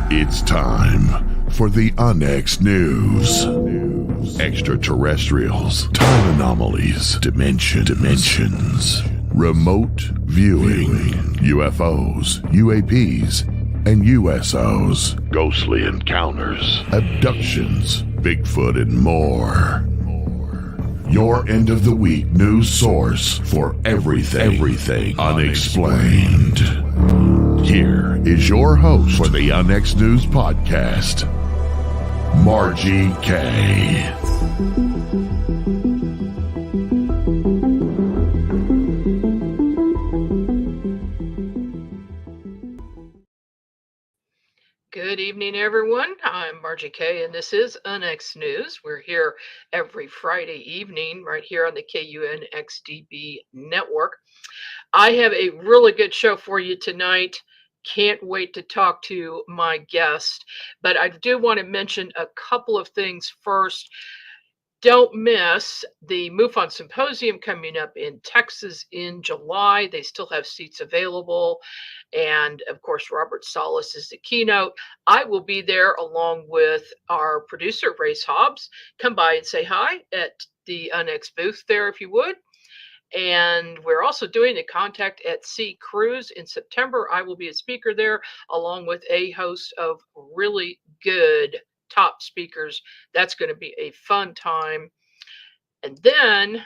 It's time for the Onyx News. Extraterrestrials, time anomalies, dimensions, remote viewing, UFOs, UAPs, and USOs, ghostly encounters, abductions, Bigfoot, and more. Your end of the week news source for everything unexplained. Here is your host for the Onyx News Podcast, Margie K. Good evening, everyone. I'm Margie K, and this is Onyx News. We're here every Friday evening right here on the KUNXDB network. I have a really good show for you tonight. Can't wait to talk to my guest, but I do want to mention a couple of things first. Don't miss the MUFON Symposium coming up in Texas in July. They still have seats available. And of course, Robert Salas is the keynote. I will be there along with our producer, Race Hobbs. Come by and say hi at the Onyx booth there if you would. And we're also doing the Contact at Sea cruise in September. I will be a speaker there along with a host of really good top speakers. That's going to be a fun time. And then,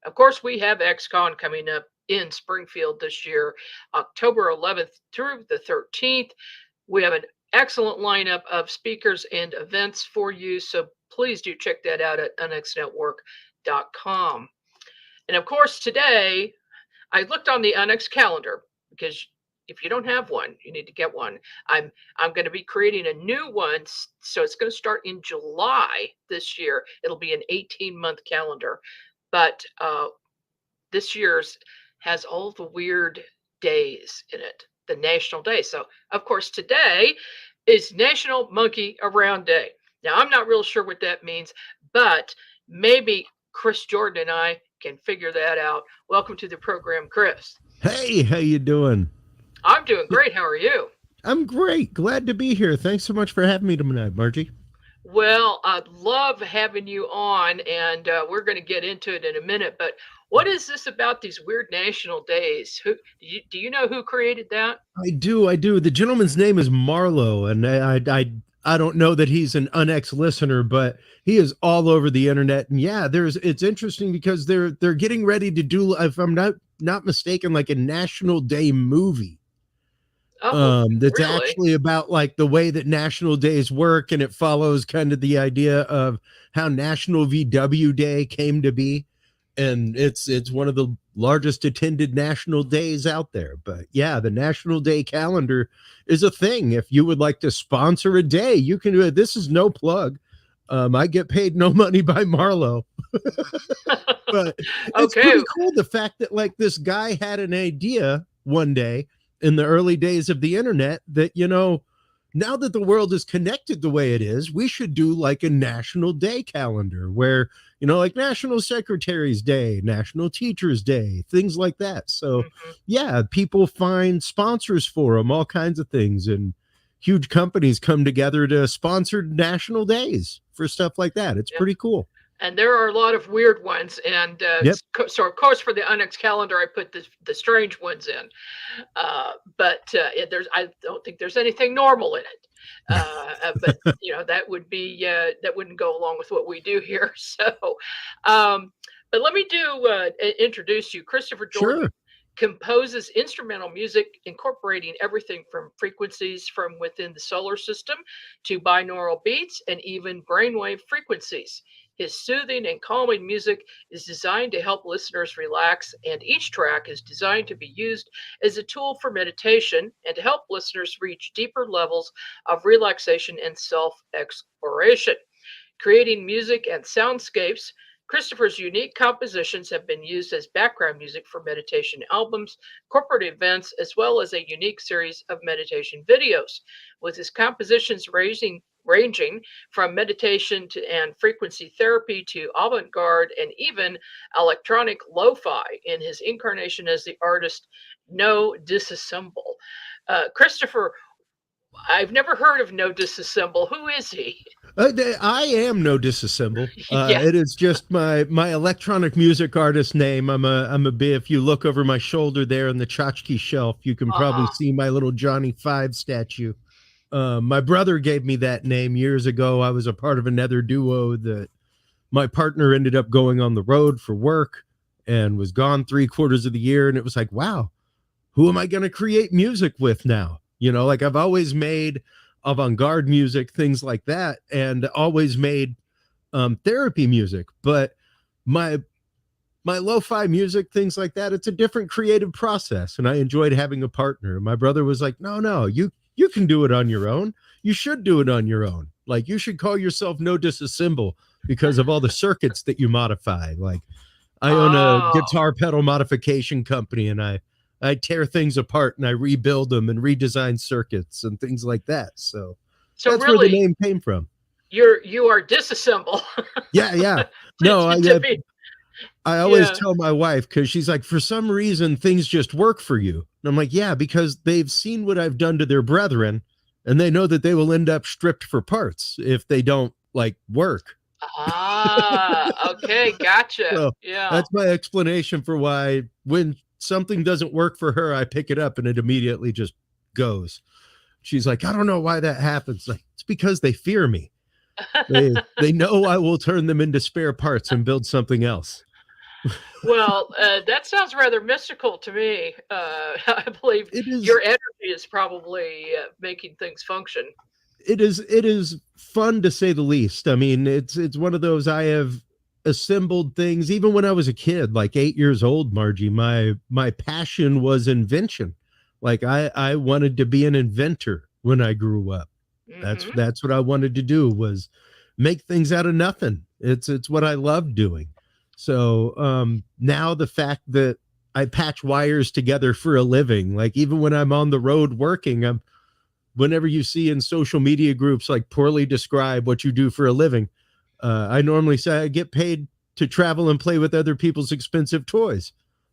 of course, we have XCon coming up in Springfield this year, October 11th through the 13th. We have an excellent lineup of speakers and events for you. So please do check that out at unxnetwork.com. And of course, today I looked on the Onyx calendar because if you don't have one, you need to get one. I'm going to be creating a new one, so it's going to start in July this year. It'll be an 18-month calendar, but this year's has all the weird days in it, the national day. So, of course, today is National Monkey Around Day. Now, I'm not real sure what that means, but maybe Chris Jordan and I can figure that out. Welcome to the program, Chris. Hey, how you doing? I'm doing great. How are you? I'm great. Glad to be here. Thanks so much for having me tonight, Margie. Well, I'd love having you on, and we're going to get into it in a minute. But what is this about these weird national days? Who do you know who created that? I do. The gentleman's name is Marlowe, and I don't know that he's an Unex listener, but he is all over the internet. And yeah, it's interesting because they're getting ready to do, if I'm not mistaken, like a National Day movie. That's really? actually about like the way that national days work, and it follows kind of the idea of how National VW Day came to be, and it's one of the largest attended national days out there. But yeah, the National Day calendar is a thing. If you would like to sponsor a day, you can do it. This is no plug. I get paid no money by Marlowe. But it's pretty cool, the fact that like this guy had an idea one day in the early days of the internet that, you know, now that the world is connected the way it is, we should do like a National Day calendar where, you know, like National Secretary's Day, National Teacher's Day, things like that. So yeah, people find sponsors for them, all kinds of things. And huge companies come together to sponsor national days for stuff like that. It's pretty cool. And there are a lot of weird ones. And so, of course, for the Onyx calendar, I put the strange ones in. But I don't think there's anything normal in it. But, you know, that wouldn't go along with what we do here. So, but let me introduce you. Christopher Jordan composes instrumental music incorporating everything from frequencies from within the solar system to binaural beats and even brainwave frequencies. His soothing and calming music is designed to help listeners relax, and each track is designed to be used as a tool for meditation and to help listeners reach deeper levels of relaxation and self-exploration. Creating music and soundscapes, Christopher's unique compositions have been used as background music for meditation albums, corporate events, as well as a unique series of meditation videos. With his compositions ranging from meditation and frequency therapy to avant-garde and even electronic lo-fi in his incarnation as the artist No Disassemble. Christopher, I've never heard of No Disassemble. Who is he? I am no disassemble. Yeah. It is just my electronic music artist name. I'm a bit. If you look over my shoulder there on the tchotchke shelf, you can probably Uh-huh. see my little Johnny Five statue. My brother gave me that name years ago. I was a part of another duo that my partner ended up going on the road for work and was gone 3/4 of the year. And it was like, wow, who am I going to create music with now? You know, like I've always made avant-garde music, things like that, and always made therapy music. But my lo-fi music, things like that, it's a different creative process. And I enjoyed having a partner. My brother was like, no, you can do it on your own. You should do it on your own. Like you should call yourself No Disassemble because of all the circuits that you modify. Like I own a Oh. guitar pedal modification company, and I tear things apart and I rebuild them and redesign circuits and things like that. So So that's where the really, name came from. you are Disassemble. Yeah. No, To me. I always Yeah. tell my wife, because she's like, for some reason, things just work for you. And I'm like, yeah, because they've seen what I've done to their brethren, and they know that they will end up stripped for parts if they don't like work. Ah, okay, gotcha. So Yeah. that's my explanation for why when something doesn't work for her, I pick it up and it immediately just goes. She's like, I don't know why that happens. Like, it's because they fear me. They know I will turn them into spare parts and build something else. Well, that sounds rather mystical to me. I believe It is your energy is probably making things function. it is fun to say the least. I mean, it's one of those. I have assembled things even when I was a kid, like 8 years old, Margie. My passion was invention. Like I wanted to be an inventor when I grew up. Hmm. That's what I wanted to do, was make things out of nothing. It's what I love doing. So now the fact that I patch wires together for a living, like even when I'm on the road working, I'm whenever you see in social media groups like poorly describe what you do for a living, I normally say I get paid to travel and play with other people's expensive toys.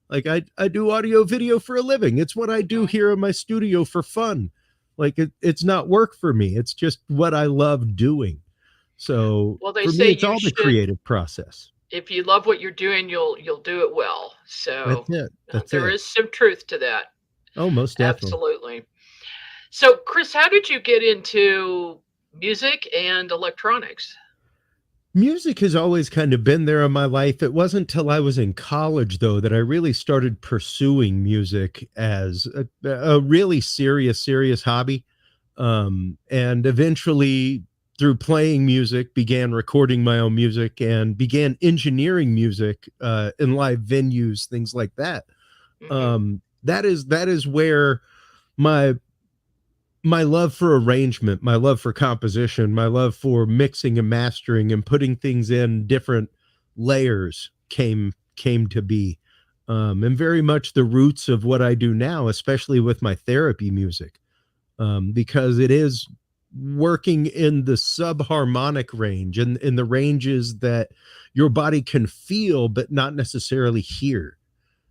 Like I do audio video for a living. It's what I do here in my studio for fun. Like it's not work for me. It's just what I love doing. So Well, they for me, say it's you all the should, creative process. if you love what you're doing, you'll do it well. That's So it. That's there it. is some truth to that. Oh, most definitely. Absolutely. So, Chris, how did you get into music and electronics? Music has always kind of been there in my life. It wasn't till I was in college, though, that I really started pursuing music as a really serious hobby. And eventually, through playing music, began recording my own music and began engineering music in live venues, things like that. Hmm. That is where my my love for arrangement, my love for composition, my love for mixing and mastering and putting things in different layers came to be. And very much the roots of what I do now, especially with my therapy music, because it is working in the subharmonic range and in the ranges that your body can feel but not necessarily hear.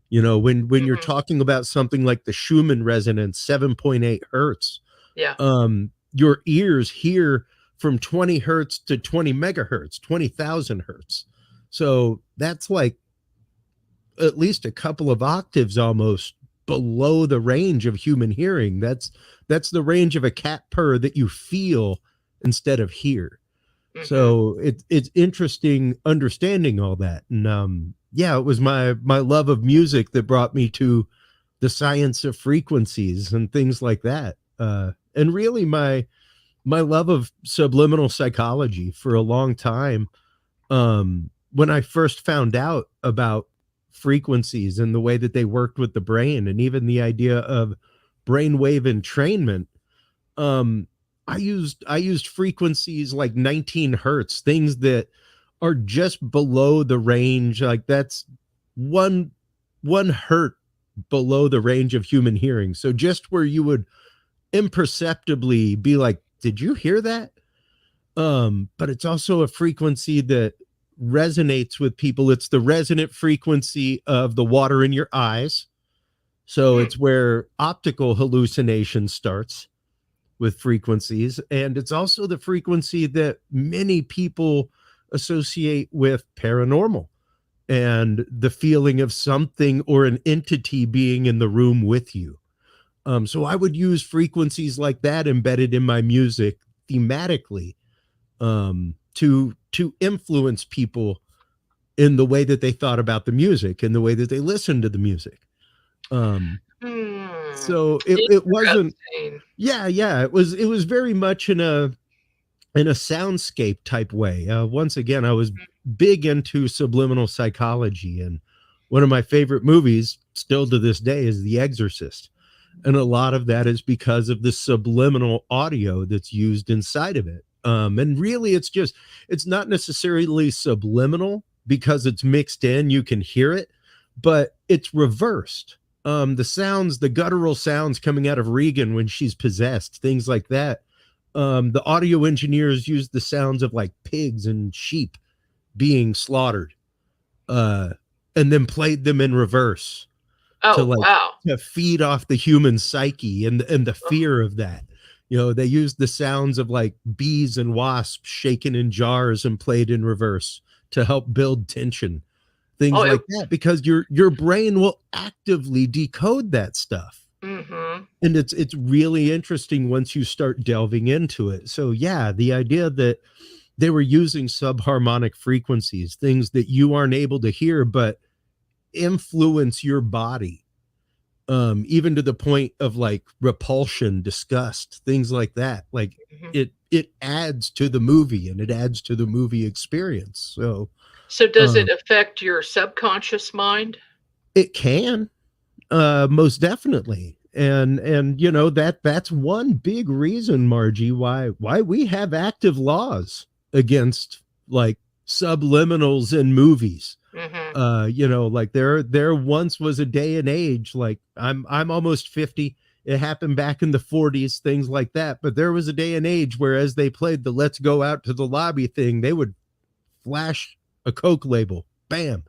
You know, when you're Hmm. talking about something like the Schumann resonance, 7.8 hertz, Yeah. your ears hear from 20 hertz to 20 megahertz, 20,000 hertz. So that's like at least a couple of octaves almost below the range of human hearing. That's the range of a cat purr that you feel instead of hear. Hmm. So it's interesting understanding all that. And yeah, it was my love of music that brought me to the science of frequencies and things like that. And really my love of subliminal psychology for a long time. When I first found out about frequencies and the way that they worked with the brain, and even the idea of brainwave entrainment, um, I used frequencies like 19 hertz, things that are just below the range. Like that's one one hertz below the range of human hearing. So just where you would imperceptibly be like, did you hear that? But it's also a frequency that resonates with people. It's the resonant frequency of the water in your eyes. So Hmm. it's where optical hallucination starts, with frequencies, and it's also the frequency that many people associate with paranormal and the feeling of something or an entity being in the room with you. So I would use frequencies like that embedded in my music thematically, to influence people in the way that they thought about the music and the way that they listened to the music. Um, Hmm. so it wasn't, Interesting. yeah, it was very much in a soundscape type way. Once again, I was big into subliminal psychology, and one of my favorite movies still to this day is The Exorcist. And a lot of that is because of the subliminal audio that's used inside of it. And really, it's not necessarily subliminal because it's mixed in, you can hear it, but it's reversed. The guttural sounds coming out of Regan when she's possessed, things like that. The audio engineers used the sounds of like pigs and sheep being slaughtered, uh, and then played them in reverse to Oh, like wow. to feed off the human psyche and the Oh, fear of that. They used the sounds of like bees and wasps shaken in jars and played in reverse to help build tension, things oh, like that, because your brain will actively decode that stuff. mm-hmm. And it's really interesting once you start delving into it. So yeah, the idea that they were using subharmonic frequencies, things that you aren't able to hear but influence your body, even to the point of like repulsion, disgust, things like that. Like Mm-hmm. it adds to the movie and it adds to the movie experience. So So does uh, it affect your subconscious mind? it can, most definitely. And that's one big reason, Margie, why we have active laws against like subliminals in movies. Mm-hmm. Like there once was a day and age, like I'm almost 50. It happened back in the 40s, things like that. But there was a day and age where as they played the let's go out to the lobby thing, they would flash a Coke label. Bam.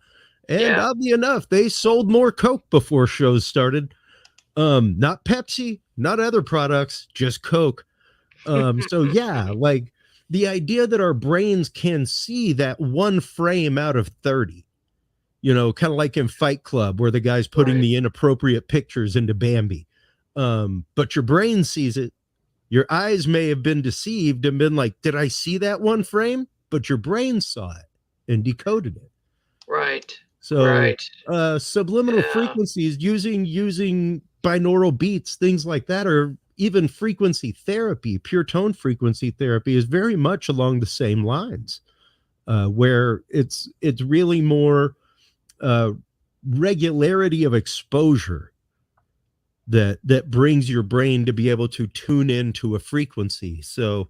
And Yeah. oddly enough, they sold more Coke before shows started. Not Pepsi, not other products, just Coke. So yeah, like the idea that our brains can see that one frame out of 30, kind of like in Fight Club where the guy's putting Right. the inappropriate pictures into Bambi. But your brain sees it. Your eyes may have been deceived and been like, did I see that one frame? But your brain saw it and decoded it. Right. So Right. subliminal Yeah. frequencies using binaural beats, things like that, or even frequency therapy, pure tone frequency therapy is very much along the same lines, where it's really more uh, regularity of exposure that brings your brain to be able to tune into a frequency. So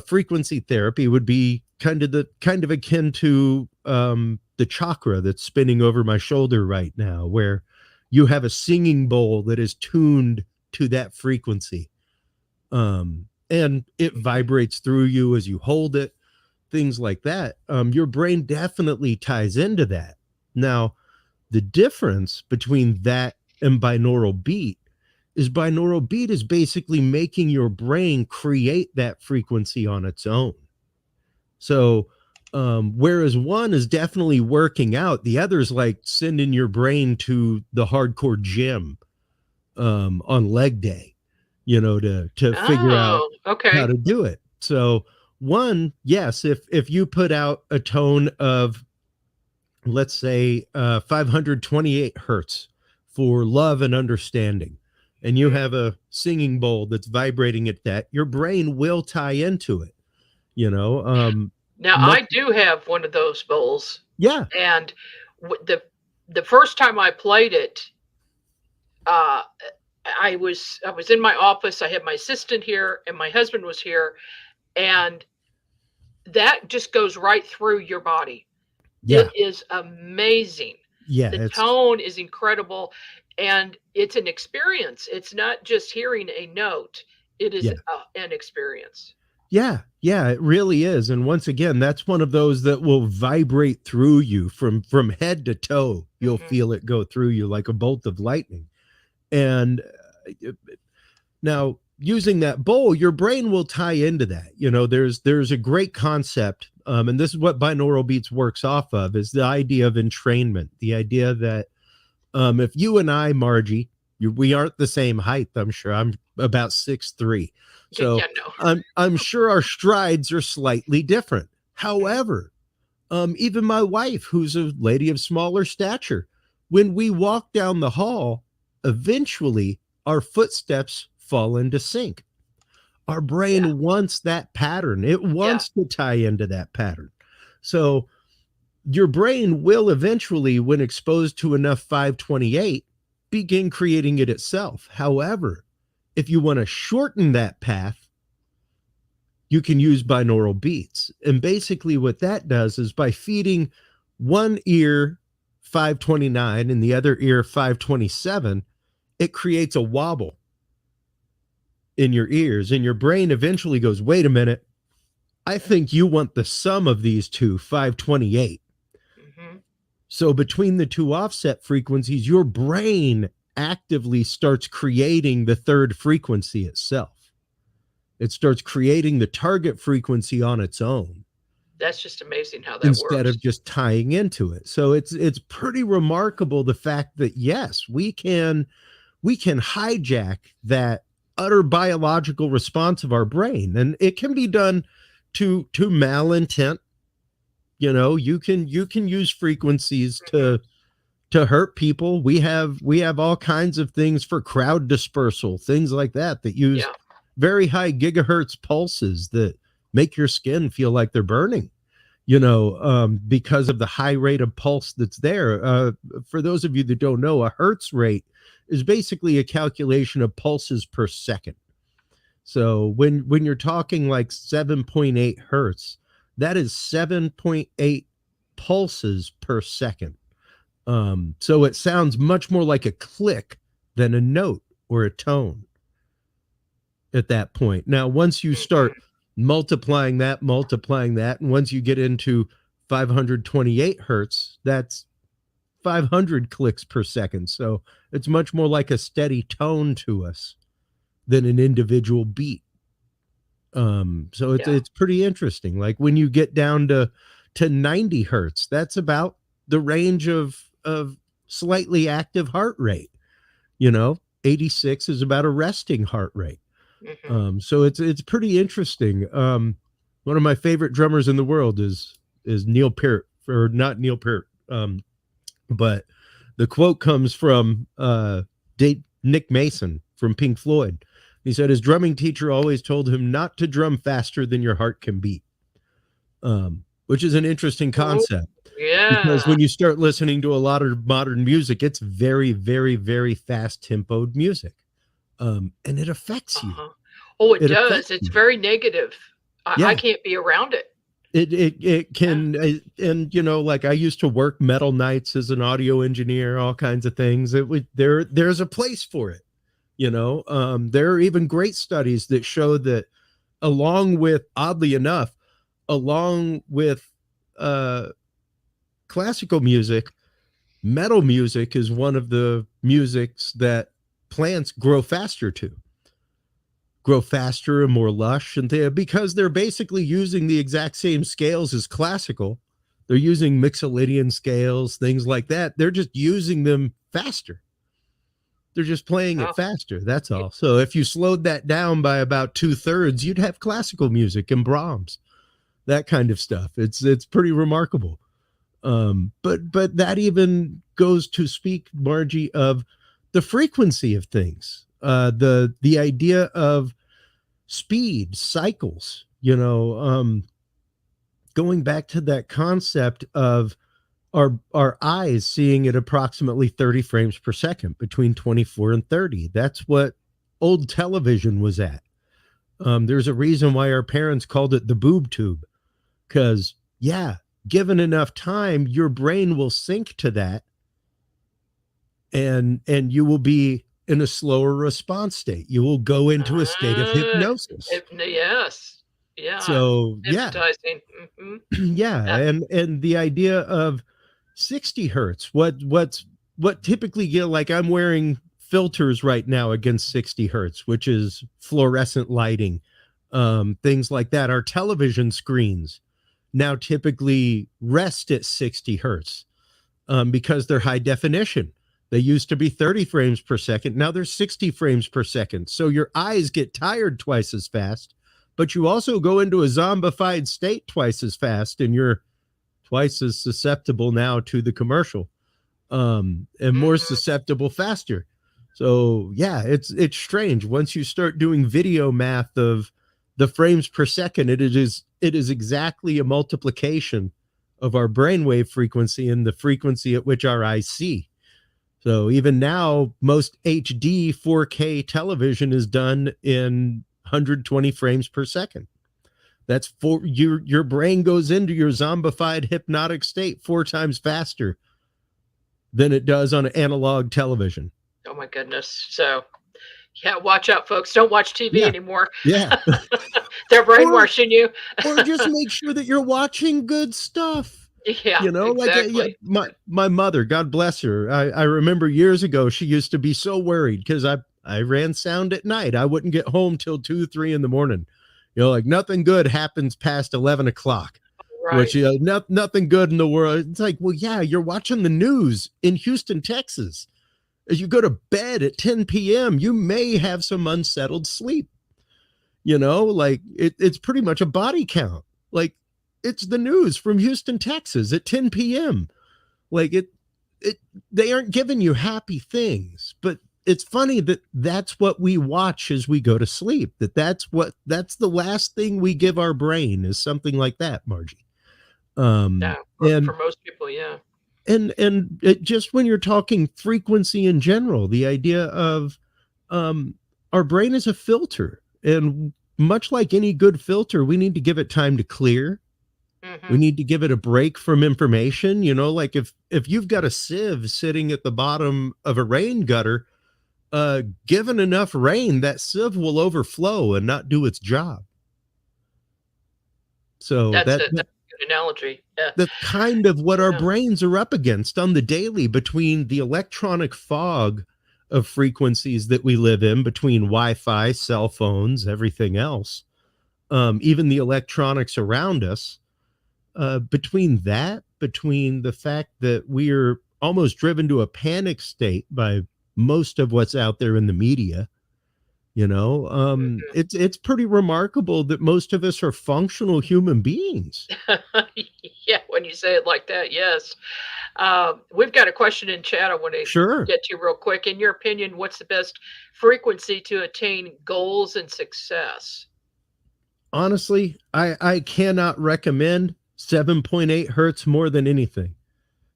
frequency therapy would be kind of akin to the chakra that's spinning over my shoulder right now, where you have a singing bowl that is tuned to that frequency, and it vibrates through you as you hold it, things like that. Your brain definitely ties into that. Now, the difference between that and binaural beat is basically making your brain create that frequency on its own. So, whereas one is definitely working out, the other is like sending your brain to the hardcore gym on leg day, to figure out Oh, how okay. to do it. So, one, yes, if you put out a tone of, let's say, 528 hertz for love and understanding, and you Mm. have a singing bowl that's vibrating at that, your brain will tie into it, you know Now much. I do have one of those bowls, Yeah, and the first time I played it, uh, I was in my office. I had my assistant here, and my husband was here, and that just goes right through your body. yeah, It is amazing. yeah, The it's tone is incredible, and it's an experience. It's not just hearing a note. It is yeah, an experience. yeah, it really is. And once again, that's one of those that will vibrate through you from head to toe. You'll Mhm. feel it go through you like a bolt of lightning. And now using that bowl, your brain will tie into that. You know, there's a great concept, and this is what binaural beats works off of, is the idea of entrainment. The idea that if you and I, Margie, we aren't the same height. I'm sure I'm about 6'3", so Yeah, no. I'm sure our strides are slightly different. However, even my wife, who's a lady of smaller stature, when we walk down the hall, eventually our footsteps fall into sync. Our brain wants that pattern. It wants to tie into that pattern. So your brain will eventually, when exposed to enough 528, begin creating it itself. However, if you want to shorten that path, you can use binaural beats. And basically what that does is, by feeding one ear 529 and the other ear 527, it creates a wobble in your ears, and your brain eventually goes, wait a minute, I think you want the sum of these two, 528. Mm-hmm. So between the two offset frequencies, your brain actively starts creating the third frequency itself. It starts creating the target frequency on its own. That's just amazing how that instead works. of just tying into it. So it's pretty remarkable, the fact that yes, we can hijack that utter biological response of our brain, and it can be done to malintent. You know, you can use frequencies to hurt people. We have all kinds of things for crowd dispersal, things like that use very high gigahertz pulses that make your skin feel like they're burning, you know, because of the high rate of pulse that's there. For those of you that don't know, a hertz rate is basically a calculation of pulses per second. So when you're talking like 7.8 hertz, that is 7.8 pulses per second. So it sounds much more like a click than a note or a tone at that point. Now, once you start multiplying that, and once you get into 528 hertz, that's 500 clicks per second. So it's much more like a steady tone to us than an individual beat. So it's pretty interesting. Like when you get down to 90 hertz, that's about the range of slightly active heart rate. You know, 86 is about a resting heart rate. Mm-hmm. So it's pretty interesting. One of my favorite drummers in the world is Neil Peart, or not Neil Peart. But the quote comes from Nick Mason from Pink Floyd. He said his drumming teacher always told him not to drum faster than your heart can beat, which is an interesting concept. Because when you start listening to a lot of modern music, it's very, very, very fast tempoed music. And it affects you. Oh, it does. It's very negative. I can't be around it. It can, and you know, like I used to work metal nights as an audio engineer, all kinds of things. There's a place for it, you know. There are even great studies that show that, oddly enough, along with classical music, metal music is one of the musics that plants grow faster and more lush, and because they're basically using the exact same scales as classical. They're using Mixolydian scales, things like that. They're just using them faster. They're just playing it faster. That's all. So if you slowed that down by about 2/3, you'd have classical music and Brahms, that kind of stuff. It's pretty remarkable. But that even goes to speak, Margie, of the frequency of things. The idea of speed, cycles, you know, going back to that concept of our eyes seeing at approximately 30 frames per second, between 24 and 30. That's what old television was at. There's a reason why our parents called it the boob tube, because given enough time, your brain will sync to that, and you will be in a slower response state. You will go into a state of hypnosis. Yes. Yeah. So hypnotizing. And the idea of 60 hertz, what typically, like I'm wearing filters right now against 60 hertz, which is fluorescent lighting, things like that. Our television screens now typically rest at 60 hertz because they're high definition. They used to be 30 frames per second. Now they're 60 frames per second. So your eyes get tired twice as fast, but you also go into a zombified state twice as fast, and you're twice as susceptible now to the commercial, and more susceptible faster. So yeah, it's strange. Once you start doing video math of the frames per second, it is exactly a multiplication of our brainwave frequency and the frequency at which our eyes see. So even now, most HD 4K television is done in 120 frames per second. That's your brain goes into your zombified hypnotic state 4 times faster than it does on an analog television. Oh my goodness. So yeah, watch out, folks. Don't watch TV anymore. Yeah. They're brainwashing you. Or just make sure that you're watching good stuff. Yeah, exactly. Like my mother, God bless her. I remember years ago, she used to be so worried because I ran sound at night. I wouldn't get home till 2, 3 in the morning. Like nothing good happens past 11 o'clock. Right. Which, nothing good in the world. It's like, well, yeah, you're watching the news in Houston, Texas. As you go to bed at 10 p.m., you may have some unsettled sleep. Like it's pretty much a body count. Like it's the news from Houston, Texas at 10 p.m. Like they aren't giving you happy things, but it's funny that that's what we watch as we go to sleep. That's the last thing we give our brain is something like that, Margie. Yeah, for most people, yeah. And just when you're talking frequency in general, the idea of our brain is a filter, and much like any good filter, we need to give it time to clear. We need to give it a break from information. Like if you've got a sieve sitting at the bottom of a rain gutter, given enough rain, that sieve will overflow and not do its job. So that's a good analogy. Yeah. That's kind of what our brains are up against on the daily, between the electronic fog of frequencies that we live in, between Wi-Fi, cell phones, everything else, even the electronics around us. Between the fact that we're almost driven to a panic state by most of what's out there in the media, it's pretty remarkable that most of us are functional human beings. Yeah, when you say it like that, yes. We've got a question in chat I want to get to real quick. In your opinion, what's the best frequency to attain goals and success? Honestly, I cannot recommend 7.8 hertz more than anything.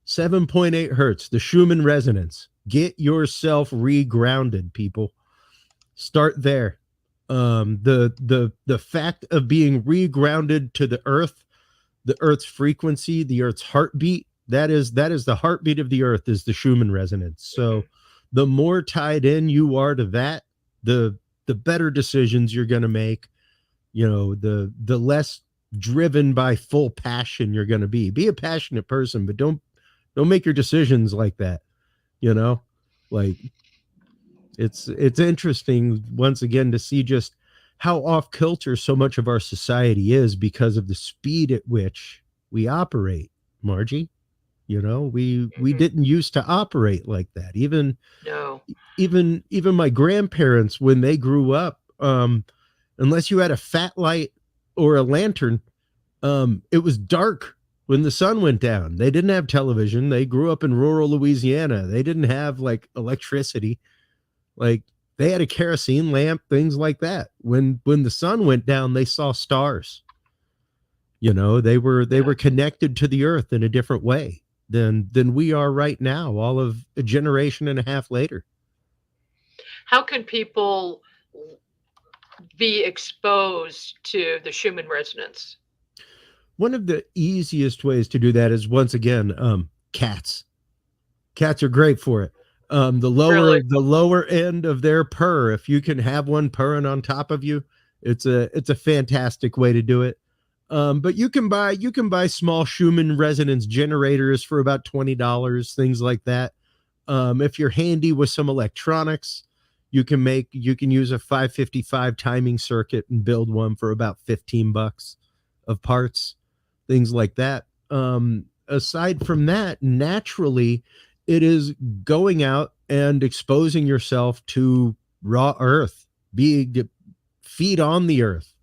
7.8 hertz, the Schumann resonance. Get yourself regrounded, people. Start there. The fact of being regrounded to the Earth's frequency, the Earth's heartbeat, that is the heartbeat of the Earth, is the Schumann resonance. So the more tied in you are to that, the better decisions you're going to make. The less driven by full passion you're going to be. Be a passionate person, but don't make your decisions like that. Like it's interesting once again to see just how off kilter so much of our society is because of the speed at which we operate, Margie. We didn't used to operate like that. Even my grandparents, when they grew up, unless you had a fat light or a lantern, it was dark when the sun went down. They didn't have television. They grew up in rural Louisiana. They didn't have like electricity. Like they had a kerosene lamp, things like that. When the sun went down, they saw stars. They were connected to the earth in a different way than we are right now, all of a generation and a half later. How can people be exposed to the Schumann resonance? One of the easiest ways to do that is, once again, cats. Cats are great for it. The lower end of their purr, if you can have one purring on top of you, it's a fantastic way to do it. But you can buy small Schumann resonance generators for about $20, things like that. If you're handy with some electronics, you can use a 555 timing circuit and build one for about $15 of parts, things like that. Aside from that, naturally, it is going out and exposing yourself to raw earth, feed on the earth.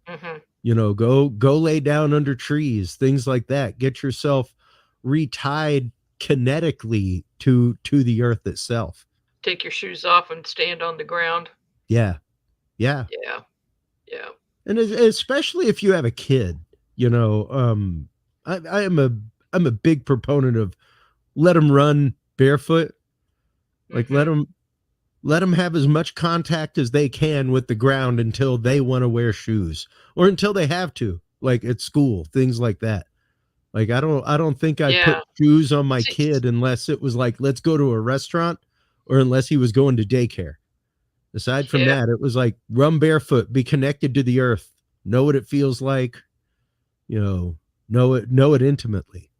Go lay down under trees, things like that. Get yourself retied kinetically to the earth itself. Take your shoes off and stand on the ground. Yeah. And especially if you have a kid, I'm a big proponent of let them run barefoot. Like let them have as much contact as they can with the ground until they want to wear shoes, or until they have to, like at school, things like that. Like I don't think I'd put shoes on my kid unless it was like, let's go to a restaurant, or unless he was going to daycare. Aside from that, it was like run barefoot, be connected to the earth, know what it feels like, know it intimately.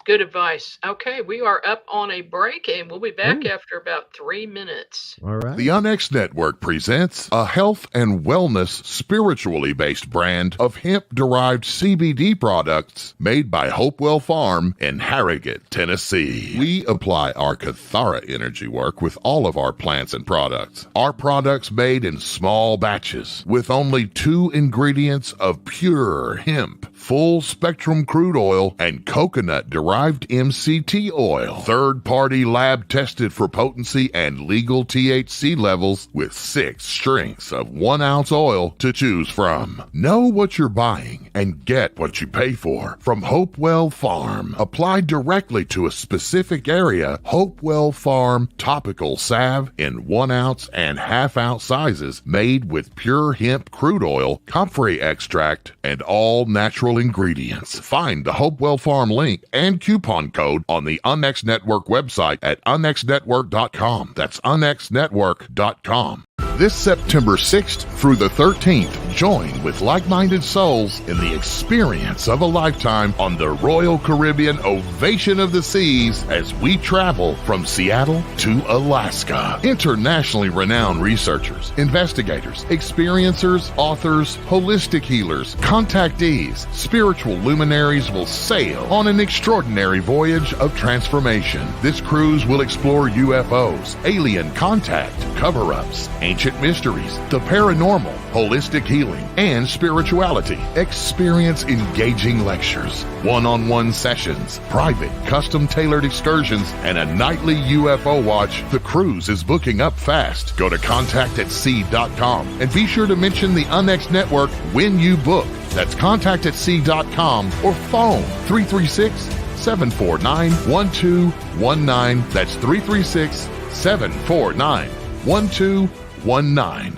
Good advice. Okay, we are up on a break, and we'll be back after about 3 minutes. All right. The UNX Network presents a health and wellness spiritually based brand of hemp-derived CBD products made by Hopewell Farm in Harrogate, Tennessee. We apply our Cathara energy work with all of our plants and products. Our products made in small batches with only 2 ingredients of pure hemp, full-spectrum crude oil, and coconut-derived MCT oil. Third-party lab tested for potency and legal THC levels with 6 strengths of 1 ounce oil to choose from. Know what you're buying and get what you pay for from Hopewell Farm. Applied directly to a specific area, Hopewell Farm topical salve in 1 ounce and ½ ounce sizes, made with pure hemp crude oil, comfrey extract, and all natural ingredients. Find the Hopewell Farm link and coupon code on the UNX Network website at unxnetwork.com. That's unxnetwork.com. This September 6th through the 13th, join with like-minded souls in the experience of a lifetime on the Royal Caribbean Ovation of the Seas as we travel from Seattle to Alaska. Internationally renowned researchers, investigators, experiencers, authors, holistic healers, contactees, spiritual luminaries will sail on an extraordinary voyage of transformation. This cruise will explore UFOs, alien contact, cover-ups, ancient mysteries, the paranormal, holistic healing, and spirituality. Experience engaging lectures, one-on-one sessions, private, custom-tailored excursions, and a nightly UFO watch. The cruise is booking up fast. Go to contactatsea.com and be sure to mention the UNX Network when you book. That's contactatsea.com or phone 336-749-1219. That's 336-749-1219.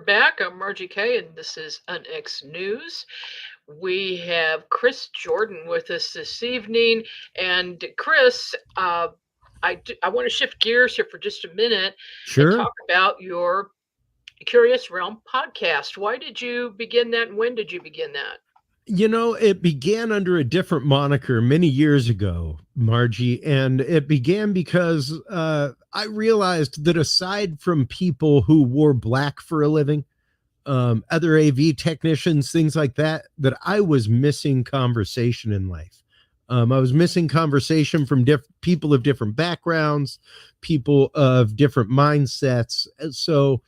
back. I'm Margie Kay, and this is UNX News. We have Chris Jordan with us this evening. And Chris, I want to shift gears here for just a minute and Sure. talk about your Curious Realm podcast. Why did you begin that, and when did you begin that? It began under a different moniker many years ago, Margie, and it began because I realized that aside from people who wore black for a living, other AV technicians, things like that, that I was missing conversation in life. I was missing conversation from people of different backgrounds, people of different mindsets. And so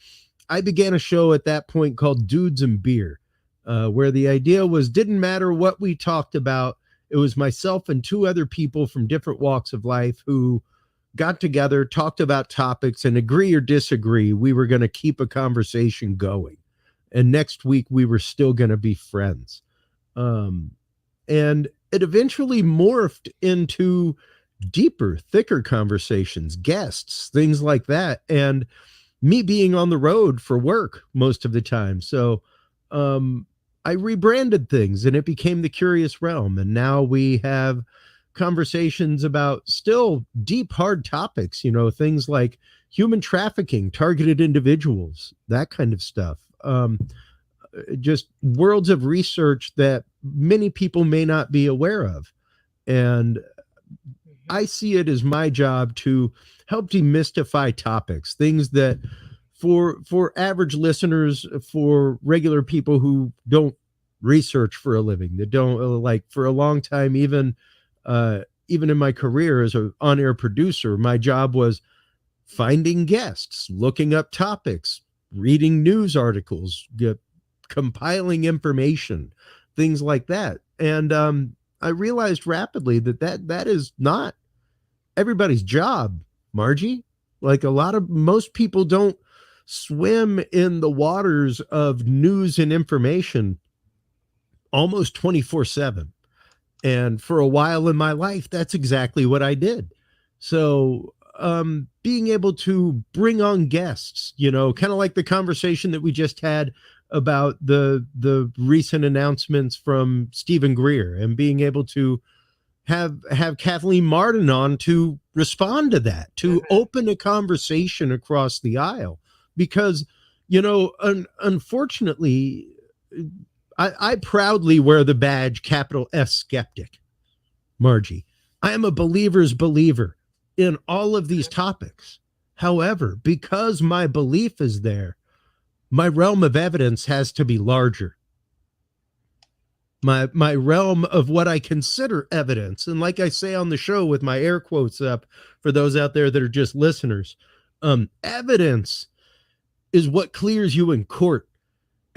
I began a show at that point called Dudes and Beer, where the idea was didn't matter what we talked about. It was myself and two other people from different walks of life who got together, talked about topics, and agree or disagree, we were going to keep a conversation going. And next week, we were still going to be friends. And it eventually morphed into deeper, thicker conversations, guests, things like that. And me being on the road for work most of the time. So I rebranded things and it became the Curious Realm. And now we have conversations about still deep, hard topics, things like human trafficking, targeted individuals, that kind of stuff. Just worlds of research that many people may not be aware of. And I see it as my job to help demystify topics, things that for average listeners, for regular people who don't research for a living, that don't like for a long time, even in my career as an on-air producer, my job was finding guests, looking up topics, reading news articles, compiling information, things like that. And I realized rapidly that is not everybody's job, Margie. Like most people don't swim in the waters of news and information almost 24/7. And for a while in my life, that's exactly what I did. So being able to bring on guests, kind of like the conversation that we just had about the recent announcements from Stephen Greer, and being able to have Kathleen Martin on to respond to that, to open a conversation across the aisle. Because, unfortunately, I proudly wear the badge capital S skeptic, Margie. I am a believer's believer in all of these topics. However, because my belief is there, my realm of evidence has to be larger. My realm of what I consider evidence. And like I say on the show with my air quotes up for those out there that are just listeners, evidence is what clears you in court.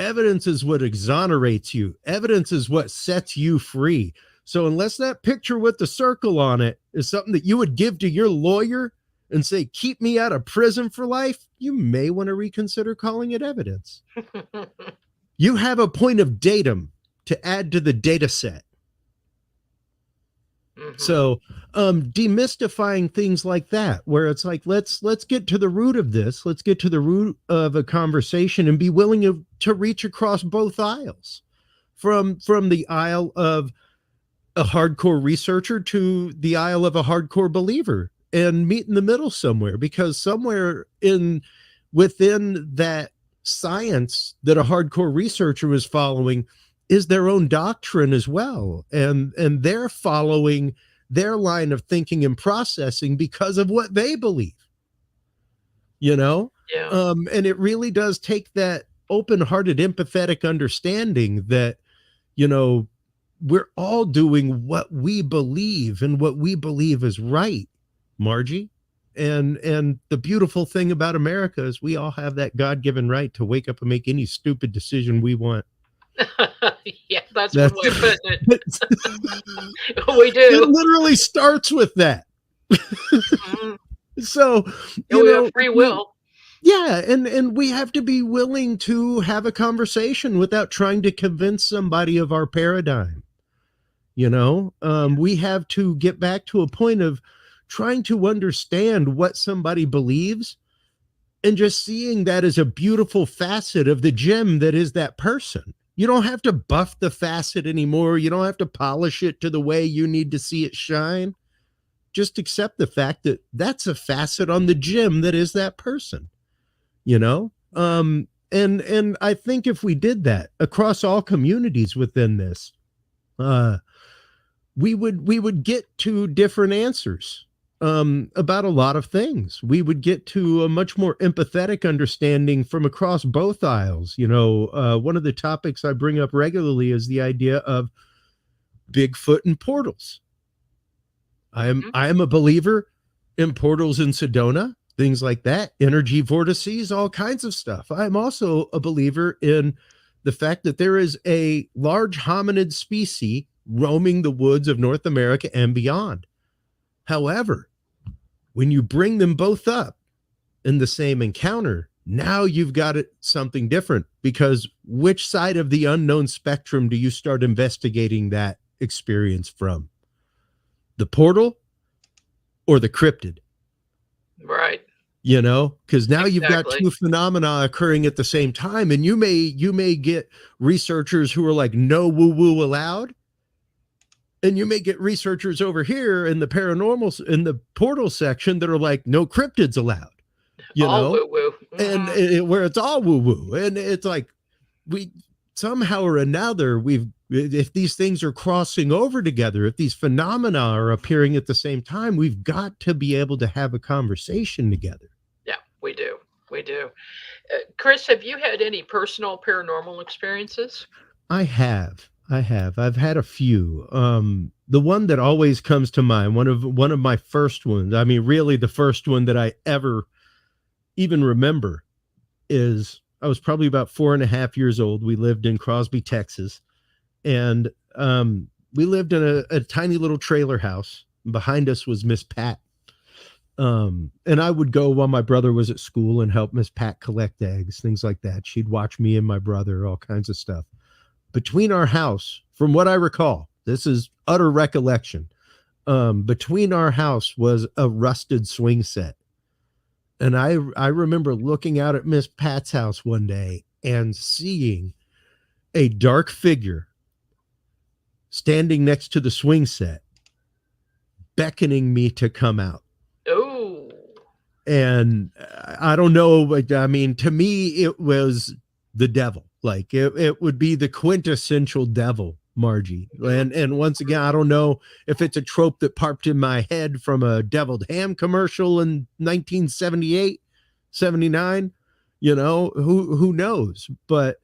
Evidence is what exonerates you. Evidence is what sets you free. So unless that picture with the circle on it is something that you would give to your lawyer and say, keep me out of prison for life, you may want to reconsider calling it evidence. You have a point of datum to add to the data set. So demystifying things like that, where it's like, let's get to the root of this. Let's get to the root of a conversation and be willing to reach across both aisles, from the aisle of a hardcore researcher to the aisle of a hardcore believer, and meet in the middle somewhere, because somewhere within that science that a hardcore researcher is following is their own doctrine as well. And they're following their line of thinking and processing because of what they believe, Yeah. And it really does take that open-hearted, empathetic understanding that, we're all doing what we believe and what we believe is right, Margie. And the beautiful thing about America is we all have that God-given right to wake up and make any stupid decision we want. Yeah, that's one way of putting it. We do. It literally starts with that. So, we have free will. And we have to be willing to have a conversation without trying to convince somebody of our paradigm. We have to get back to a point of trying to understand what somebody believes and just seeing that as a beautiful facet of the gem that is that person. You don't have to buff the facet anymore. You don't have to polish it to the way you need to see it shine. Just accept the fact that that's a facet on the gem that is that person, you know? And I think if we did that across all communities within this, we would get to different answers about a lot of things. We would get to a much more empathetic understanding from across both aisles. One of the topics I bring up regularly is the idea of Bigfoot and portals. I am a believer in portals in Sedona, things like that, energy vortices, all kinds of stuff. I'm also a believer in the fact that there is a large hominid species roaming the woods of North America and beyond. However, when you bring them both up in the same encounter, now you've got something different, because which side of the unknown spectrum do you start investigating that experience from? The portal or the cryptid? Right. Because now you've got Exactly. two phenomena occurring at the same time, and you may get researchers who are like, no woo woo allowed, and you may get researchers over here in the paranormal, in the portal section, that are like, no cryptids allowed, All woo woo. and where it's all woo woo. And it's like, we somehow or another, if these things are crossing over together, if these phenomena are appearing at the same time, we've got to be able to have a conversation together. Yeah, we do. We do. Chris, have you had any personal paranormal experiences? I have. I've had a few. The one that always comes to mind, one of my first ones, I mean, really the first one that I ever even remember, is I was probably about 4.5 years old. We lived in Crosby, Texas, and we lived in a tiny little trailer house. Behind us was Miss Pat. And I would go while my brother was at school and help Miss Pat collect eggs, things like that. She'd watch me and my brother, all kinds of stuff. Between our house, from what I recall, this is utter recollection, between our house was a rusted swing set. And I remember looking out at Miss Pat's house one day and seeing a dark figure standing next to the swing set, beckoning me to come out. Oh. And I don't know, but I mean, to me, it was the devil. Like it would be the quintessential devil, Margie. And once again, I don't know if it's a trope that popped in my head from a deviled ham commercial in 1978, 79, who knows? But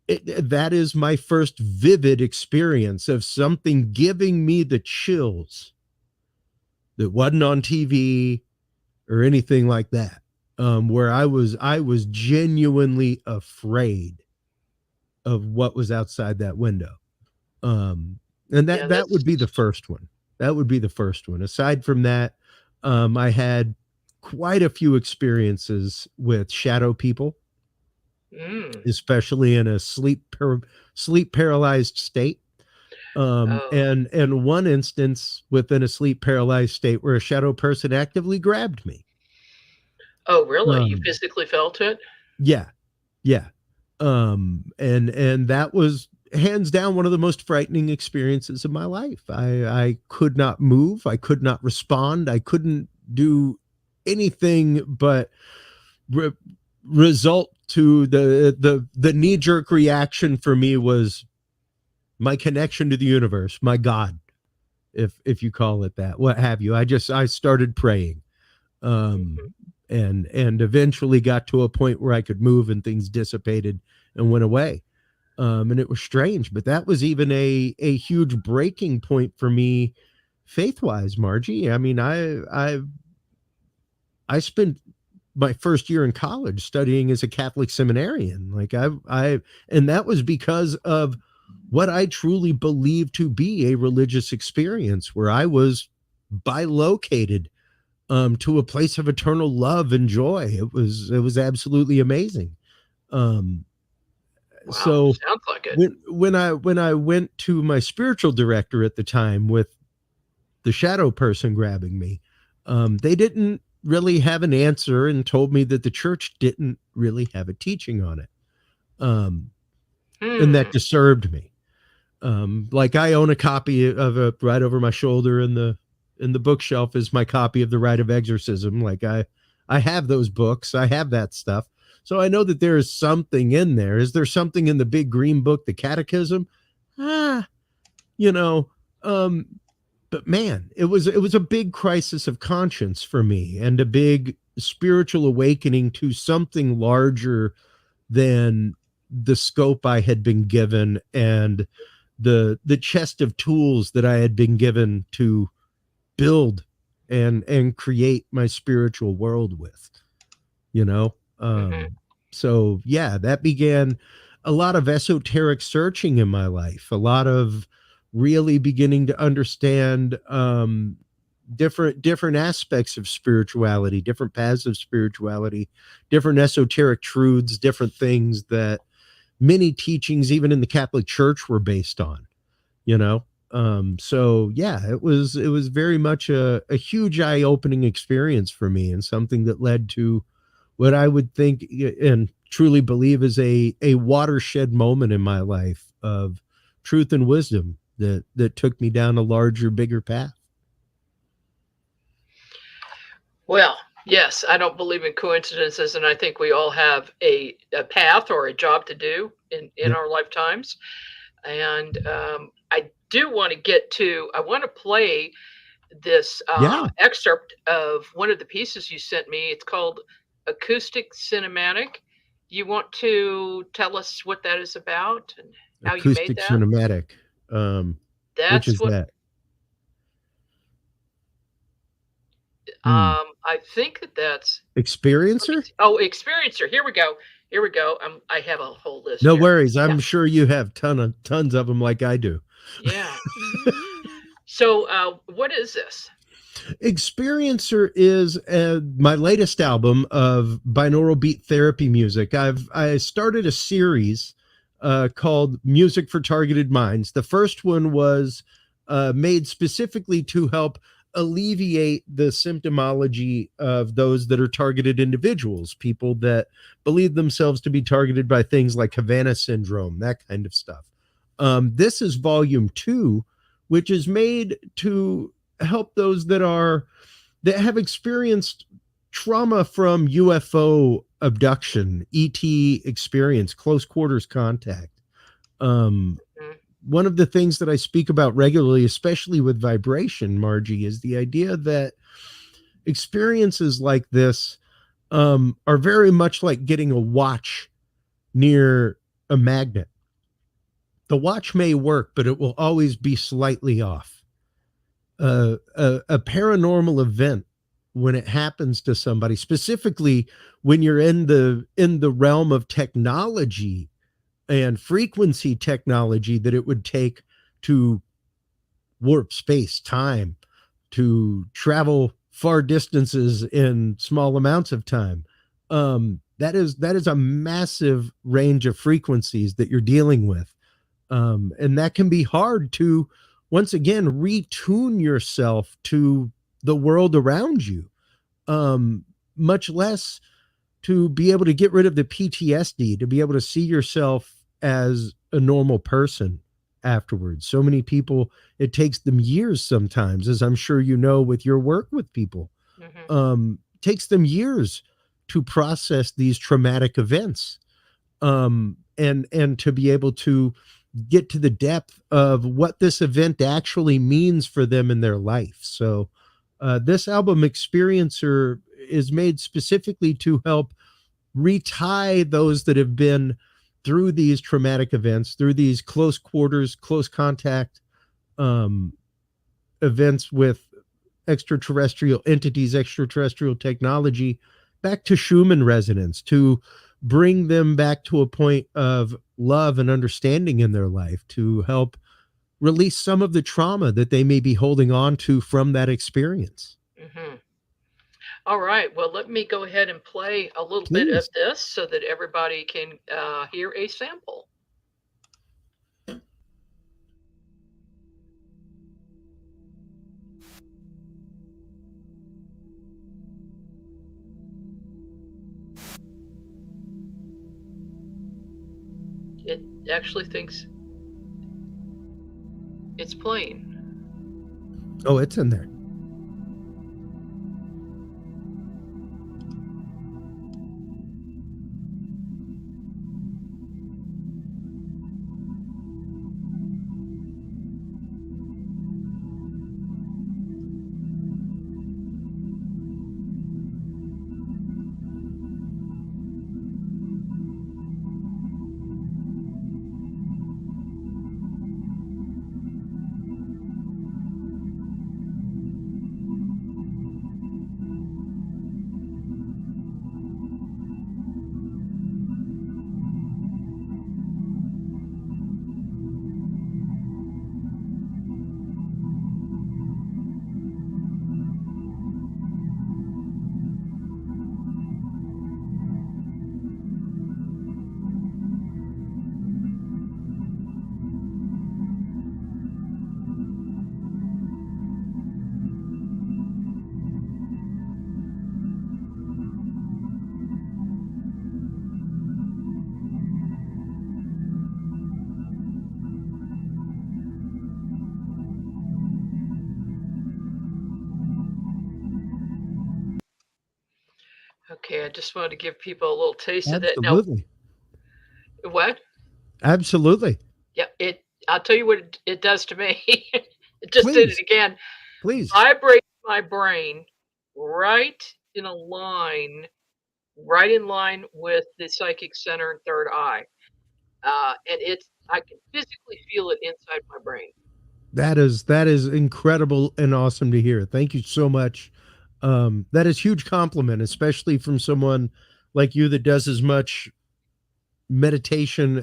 that is my first vivid experience of something giving me the chills that wasn't on TV or anything like that. Where I was genuinely afraid of what was outside that window. And that would be the first one. That would be the first one. Aside from that, I had quite a few experiences with shadow people, especially in a sleep paralyzed state. And one instance within a sleep paralyzed state where a shadow person actively grabbed me. Oh, really? You physically felt it? Yeah. And that was hands down one of the most frightening experiences of my life. I could not move. I could not respond. I couldn't do anything but result to the knee-jerk reaction for me was my connection to the universe, my God, if you call it that, what have you. I started praying. And eventually got to a point where I could move and things dissipated and went away. And it was strange, but that was even a huge breaking point for me faith-wise, Margie. I mean, I spent my first year in college studying as a Catholic seminarian. Like and that was because of what I truly believed to be a religious experience where I was bilocated to a place of eternal love and joy. It was absolutely amazing. Wow, So sounds like it. when I went to my spiritual director at the time with the shadow person grabbing me, they didn't really have an answer and told me that the church didn't really have a teaching on it. Um, and that Hmm. disturbed me. Like I own a copy of it right over my shoulder in the bookshelf is my copy of The Rite of Exorcism. Like I have those books. I have that stuff. So I know that there is something in there. Is there something in the big green book, the catechism? Ah, you know, um, but man, it was a big crisis of conscience for me and a big spiritual awakening to something larger than the scope I had been given and the chest of tools that I had been given to build and create my spiritual world with, you know? Hmm. So yeah, that began a lot of esoteric searching in my life, a lot of really beginning to understand different aspects of spirituality, different paths of spirituality, different esoteric truths, different things that many teachings even in the Catholic Church were based on, you know. So yeah, it was very much a huge eye-opening experience for me and something that led to what I would think and truly believe is a watershed moment in my life of truth and wisdom that took me down a larger, bigger path. Well, yes, I don't believe in coincidences, and I think we all have a path or a job to do in Yeah. our lifetimes. And I do want to get to. I want to play this Yeah. excerpt of one of the pieces you sent me. It's called Acoustic Cinematic. You want to tell us what that is about and how you made Acoustic that? cinematic. Um, which That's is what that? Hmm. I think that's. Let me Experiencer? see. Oh, experiencer. Here we go. Here we go. I have a whole list No here. worries. Yeah, I'm sure you have tons of them like I do. yeah. So, what is this? Experiencer is my latest album of binaural beat therapy music. I started a series called Music for Targeted Minds. The first one was made specifically to help alleviate the symptomology of those that are targeted individuals, people that believe themselves to be targeted by things like Havana syndrome, that kind of stuff. This is volume two, which is made to help those that have experienced trauma from UFO abduction, ET experience, close quarters contact. Um, Mm, One of the things that I speak about regularly, especially with vibration, Margie, is the idea that experiences like this are very much like getting a watch near a magnet. The watch may work, but it will always be slightly off. A paranormal event when it happens to somebody, specifically when you're in the realm of technology and frequency technology that it would take to warp space time, to travel far distances in small amounts of time. That is a massive range of frequencies that you're dealing with, and that can be hard to once again retune yourself to the world around you, much less to be able to get rid of the PTSD, to be able to see yourself as a normal person afterwards. So many people, it takes them years sometimes, as I'm sure you know with your work with people, mhm, takes them years to process these traumatic events, and to be able to get to the depth of what this event actually means for them in their life. So this album Experiencer is made specifically to help retie those that have been through these traumatic events, through these close quarters, close contact um, events with extraterrestrial entities, extraterrestrial technology, back to Schumann resonance, to bring them back to a point of love and understanding in their life, to help release some of the trauma that they may be holding on to from that experience. mhm. All right. Well, let me go ahead and play a little bit of Please. this so that everybody can hear a sample. it actually thinks it's playing. Oh, it's in there. Okay, I just wanted to give people a little taste of that. Now, Absolutely. what? Absolutely. Yeah, it. I'll tell you what it does to me. It just did it Please. again. Please. Vibrates my brain right in a line, right in line with the psychic center and third eye. And it's I can physically feel it inside my brain. That is incredible and awesome to hear. Thank you so much. That is huge compliment, especially from someone like you that does as much meditation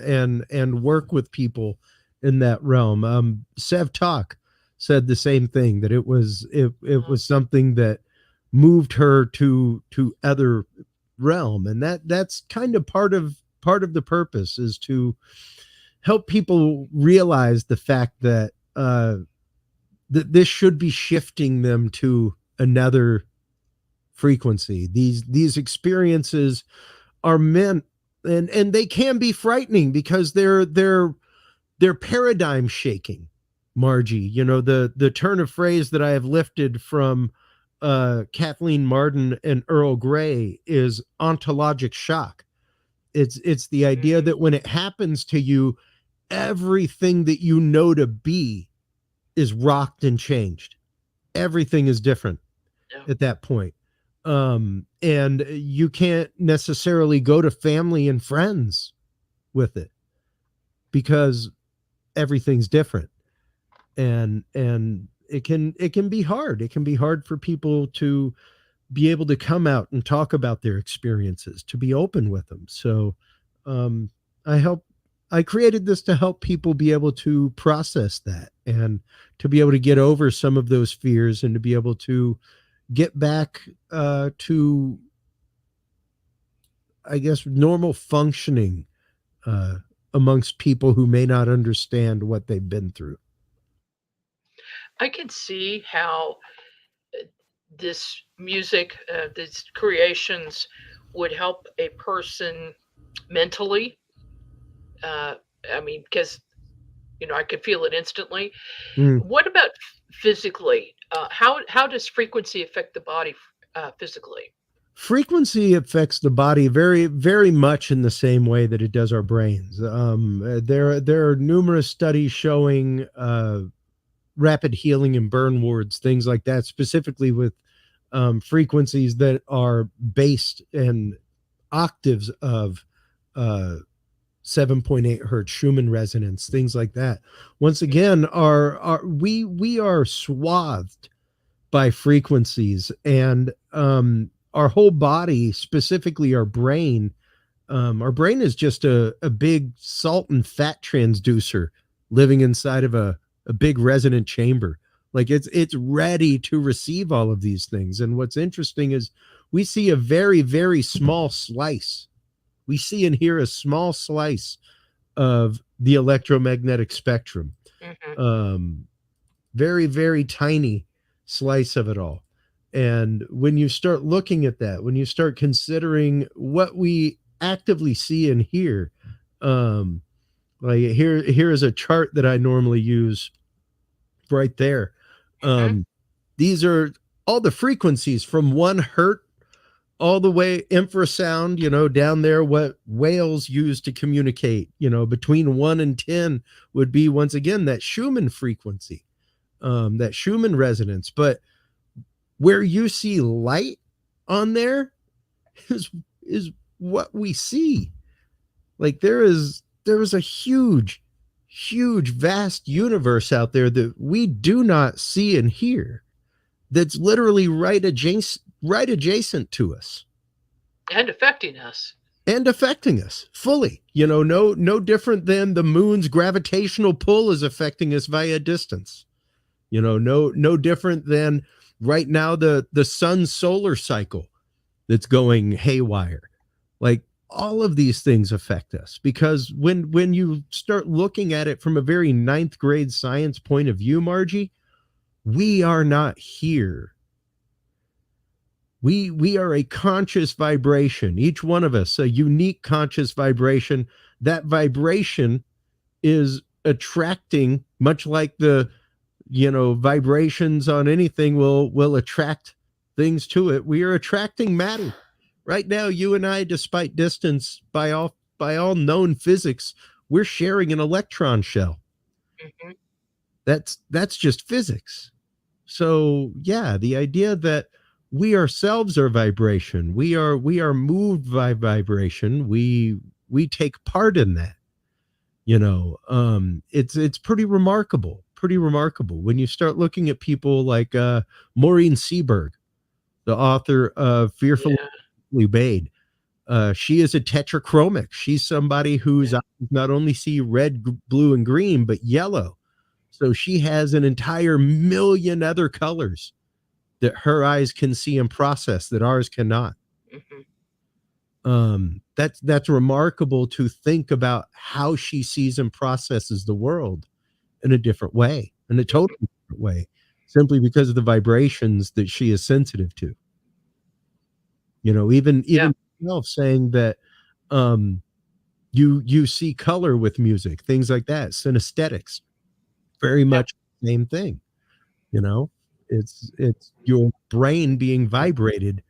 and work with people in that realm. Sev Talk said the same thing, that it Mm, was something that moved her to other realm, and that's kind of part of the purpose, is to help people realize the fact that that this should be shifting them to another frequency. These experiences are meant, and they can be frightening because they're paradigm shaking. Margie, the turn of phrase that I have lifted from Kathleen Marden and Earl Grey is ontologic shock. It's the idea mhm, that when it happens to you, everything that you know to be is rocked and changed. Everything is different yeah. at that point. And you can't necessarily go to family and friends with it because everything's different. And it can be hard. It can be hard for people to be able to come out and talk about their experiences, to be open with them. So um, I help. I created this to help people be able to process that, and to be able to get over some of those fears, and to be able to get back to, I guess, normal functioning uh, amongst people who may not understand what they've been through. I can see how this music, these creations would help a person mentally. Uh, I mean, because I could feel it instantly. Mm. What about physically? How does frequency affect the body physically? Frequency affects the body very, very much in the same way that it does our brains. There are numerous studies showing rapid healing in burn wards, things like that, specifically with frequencies that are based in octaves of uh, 7.8 hertz Schumann resonance, things like that. Once again, we are swathed by frequencies, and our whole body, specifically our brain is just a big salt and fat transducer living inside of a big resonant chamber. Like it's ready to receive all of these things. And what's interesting is we see a very, very small slice. We see and hear a small slice of the electromagnetic spectrum. Hmm. Um, Very, very tiny slice of it all. And when you start looking at that, when you start considering what we actively see and hear, um, Like here is a chart that I normally use right there. Hmm. These are all the frequencies from 1 hertz all the way infrasound, down there, what whales use to communicate, between 1 and 10 would be, once again, that Schumann frequency, that Schumann resonance. But where you see light on there is is what we see. Like there is a huge vast universe out there that we do not see and hear, that's literally right adjacent to us And affecting us. and affecting us fully. No different than the moon's gravitational pull is affecting us via distance. No different than right now the sun's solar cycle that's going haywire. Like, all of these things affect us, because when you start looking at it from a very ninth grade science point of view, Margie, we are not here. We are a conscious vibration, each one of us a unique conscious vibration. That vibration is attracting, much like the vibrations on anything will attract things to it. We are attracting matter. Right now, you and I, despite distance, by all known physics, we're sharing an electron shell. Hmm. That's just physics. So yeah, the idea that we ourselves are vibration, we are moved by vibration, we take part in that. It's pretty remarkable when you start looking at people like Maureen Seberg, the author of Fearfully Yeah. Obeyed. She is a tetrachromic. She's somebody whose Yeah. eyes not only see red, blue, and green, but yellow. So she has an entire million other colors that her eyes can see and process that ours cannot. Hmm. That's remarkable to think about how she sees and processes the world in a different way, in a totally different way, simply because of the vibrations that she is sensitive to. Even Yeah. yourself saying that um, you see color with music, things like that, synesthetics, very Yeah. much the same thing. You know, it's your brain being vibrated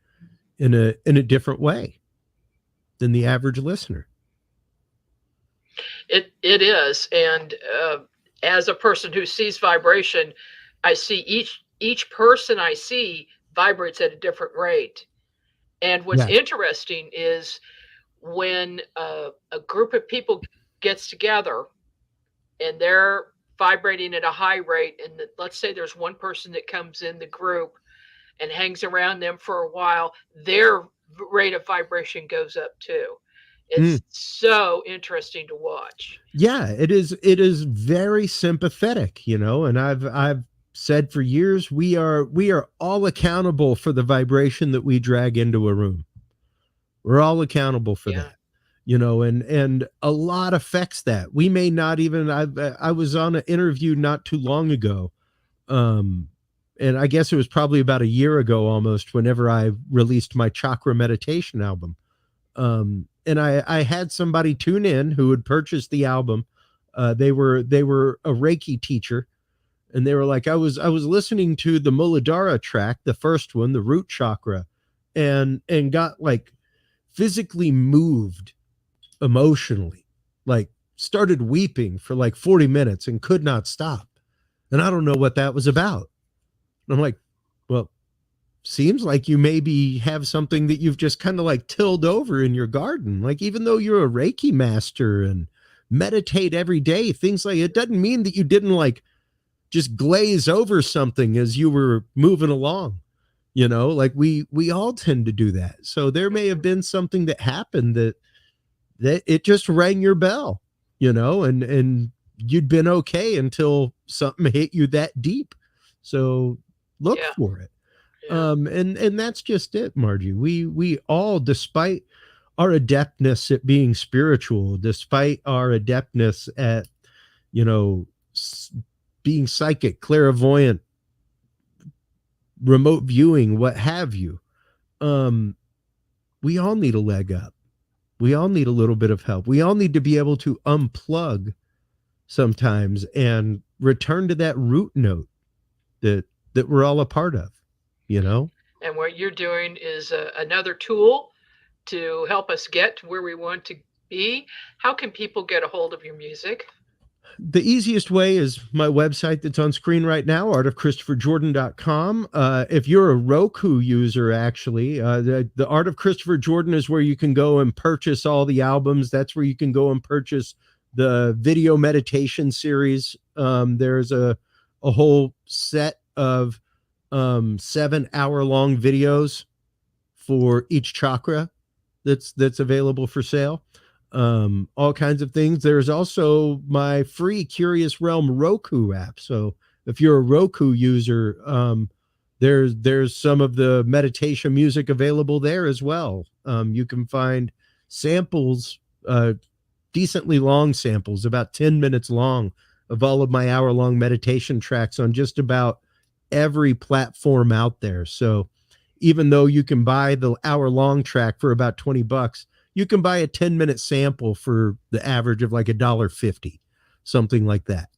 in a different way than the average listener. It is, and as a person who sees vibration, I see each person I see vibrates at a different rate. And what's Yes. interesting is when a group of people gets together and they're vibrating at a high rate, and let's say there's one person that comes in the group and hangs around them for a while, their rate of vibration goes up too. Mm. It's so interesting to watch. Yeah, it is very sympathetic, and I've said for years, we are all accountable for the vibration that we drag into a room. We're all accountable for Yeah. that. And a lot affects that. We may not even I was on an interview not too long ago. Um and I guess it was probably about a year ago almost, whenever I released my chakra meditation album. And I had somebody tune in who had purchased the album. They were a Reiki teacher, and they were like, I was listening to the Muladhara track, the first one, the root chakra, and got like physically moved emotionally, like started weeping for like 40 minutes and could not stop. And I don't know what that was about. And I'm like, well, seems like you maybe have something that you've just kind of like tilled over in your garden. Like, even though you're a Reiki master and meditate every day, things like it doesn't mean that you didn't like just glaze over something as you were moving along. Like we all tend to do that. So there may have been something that happened that it just rang your bell, and you'd been okay until something hit you that deep. So look Yeah. for it. Yeah. And that's just it, Margie. We all, despite our adeptness at being spiritual, despite our adeptness at you know being psychic, clairvoyant, remote viewing, what have you, um we all need a leg up. We all need a little bit of help. We all need to be able to unplug sometimes and return to that root note that we're all a part of, you know? And what you're doing is another tool to help us get to where we want to be. How can people get a hold of your music? The easiest way is my website that's on screen right now, artofchristopherjordan.com. If you're a Roku user, actually, the Art of Christopher Jordan is where you can go and purchase all the albums. That's where you can go and purchase the video meditation series. There's a whole set of 7-hour long videos for each chakra that's available for sale. All kinds of things. There's also my free Curious Realm Roku app. So if you're a Roku user, there's some of the meditation music available there as well. You can find samples, decently long samples, about 10 minutes long, of all of my hour-long meditation tracks on just about every platform out there. So even though you can buy the hour-long track for about $20, you can buy a 10-minute sample for the average of like $1.50, something like that.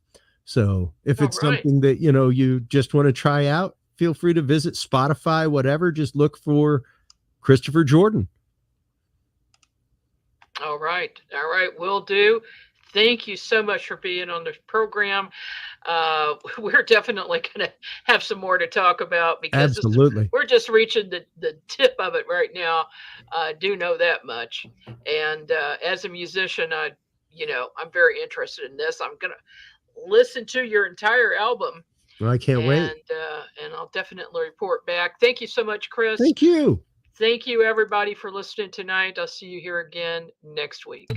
So if it's something that, you know, you just want to try out, feel free to visit Spotify, whatever. Just look for Christopher Jordan. All right. Will do. Thank you so much for being on the program. We're definitely going to have some more to talk about because absolutely, we're just reaching the tip of it right now. I do know that much. And as a musician, I'm very interested in this. I'm going to listen to your entire album. Well, I can't wait. And I'll definitely report back. Thank you so much, Chris. Thank you. Thank you, everybody, for listening tonight. I'll see you here again next week.